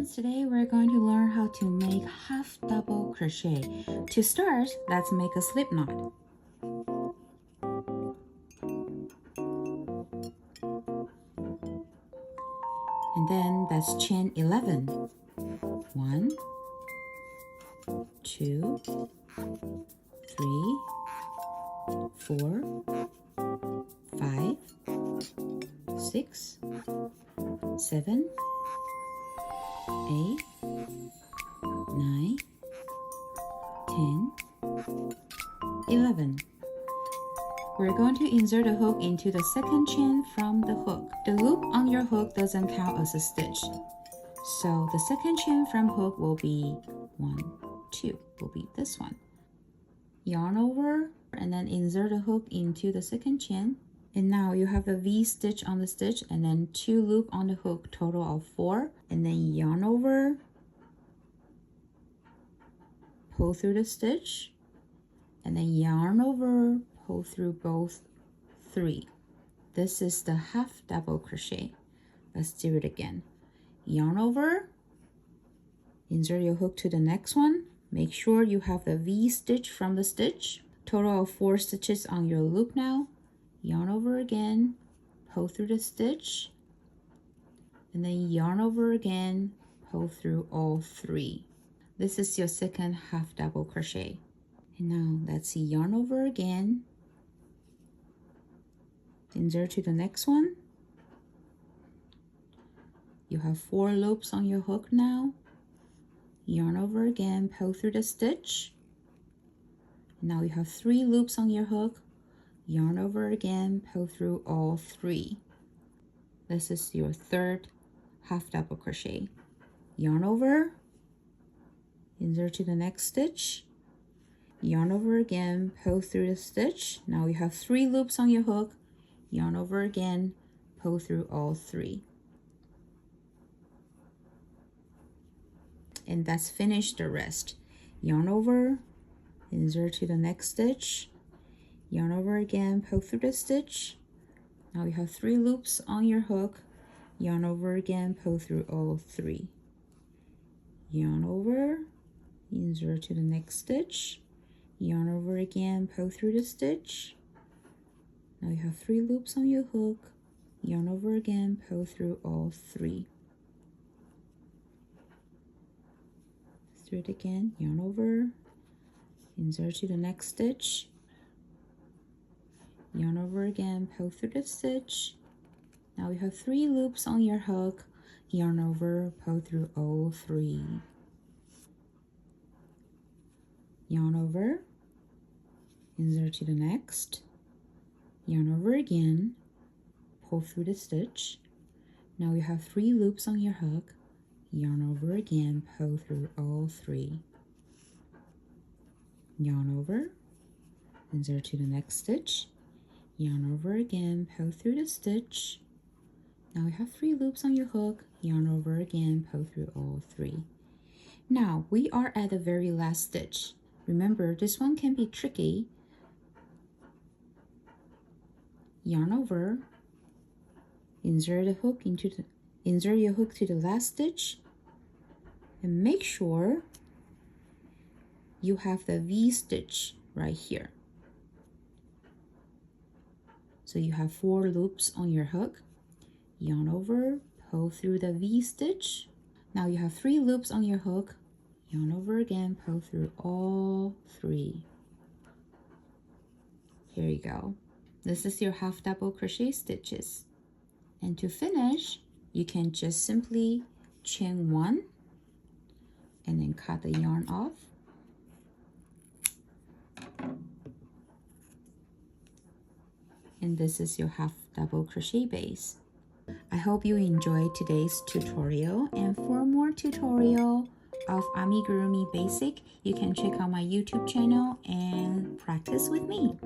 friends, today we're going to learn how to make half double crochet. To start, let's make a slip knot. And then that's chain 11. 1, 2, 3, 4, 5, 6, 7, 8, 9, 10, 11. We're going to insert a hook into the second chain from the hook. The loop on your hook doesn't count as a stitch. So the second chain from hook will be 1, 2, will be this one. Yarn over and then insert a hook into the second chain. And now you have the V stitch on the stitch and then 2 loop on the hook, total of 4. And then yarn over, pull through the stitch, and then yarn over, pull through both 3. This is the half double crochet. Let's do it again. Yarn over, insert your hook to the next one. Make sure you have the V stitch from the stitch. Total of 4 stitches on your loop now. Yarn over again, pull through the stitch, and then yarn over again, pull through all 3. This is your second half double crochet. And now let's see, yarn over again, insert to the next one. You have 4 loops on your hook now. Yarn over again, pull through the stitch. Now you have 3 loops on your hook. Yarn over again, pull through all 3. This is your third half double crochet. Yarn over, insert to the next stitch, yarn over again, pull through the stitch. Now you have 3 loops on your hook. Yarn over again, pull through all 3. And that's finished the rest. Yarn over, insert to the next stitch, yarn over again, pull through the stitch. Now you have 3 loops on your hook. Yarn over again, pull through all 3. Yarn over, insert to the next stitch, yarn over again, pull through the stitch. Now you have 3 loops on your hook. Yarn over again, pull through all 3. Let's do it again. Yarn over, insert to the next stitch, yarn over again, pull through the stitch. Now you have 3 loops on your hook. Yarn over, pull through all 3. Yarn over, insert to the next, yarn over again, pull through the stitch. Now you have 3 loops on your hook. Yarn over again, pull through all 3. Yarn over, insert to the next stitch, yarn over again, pull through the stitch. Now you have 3 loops on your hook. Yarn over again, pull through all 3. Now we are at the very last stitch. Remember, this one can be tricky. Yarn over, insert your hook to the last stitch, and make sure you have the V stitch right here. So you have 4 loops on your hook. Yarn over, pull through the V stitch. Now you have 3 loops on your hook. Yarn over again, pull through all 3. Here you go. This is your half double crochet stitches. And to finish, you can just simply chain 1 and then cut the yarn off. And this is your half double crochet base. I hope you enjoyed today's tutorial, and for more tutorial of Amigurumi Basic, you can check out my YouTube channel and practice with me.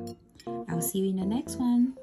I'll see you in the next one.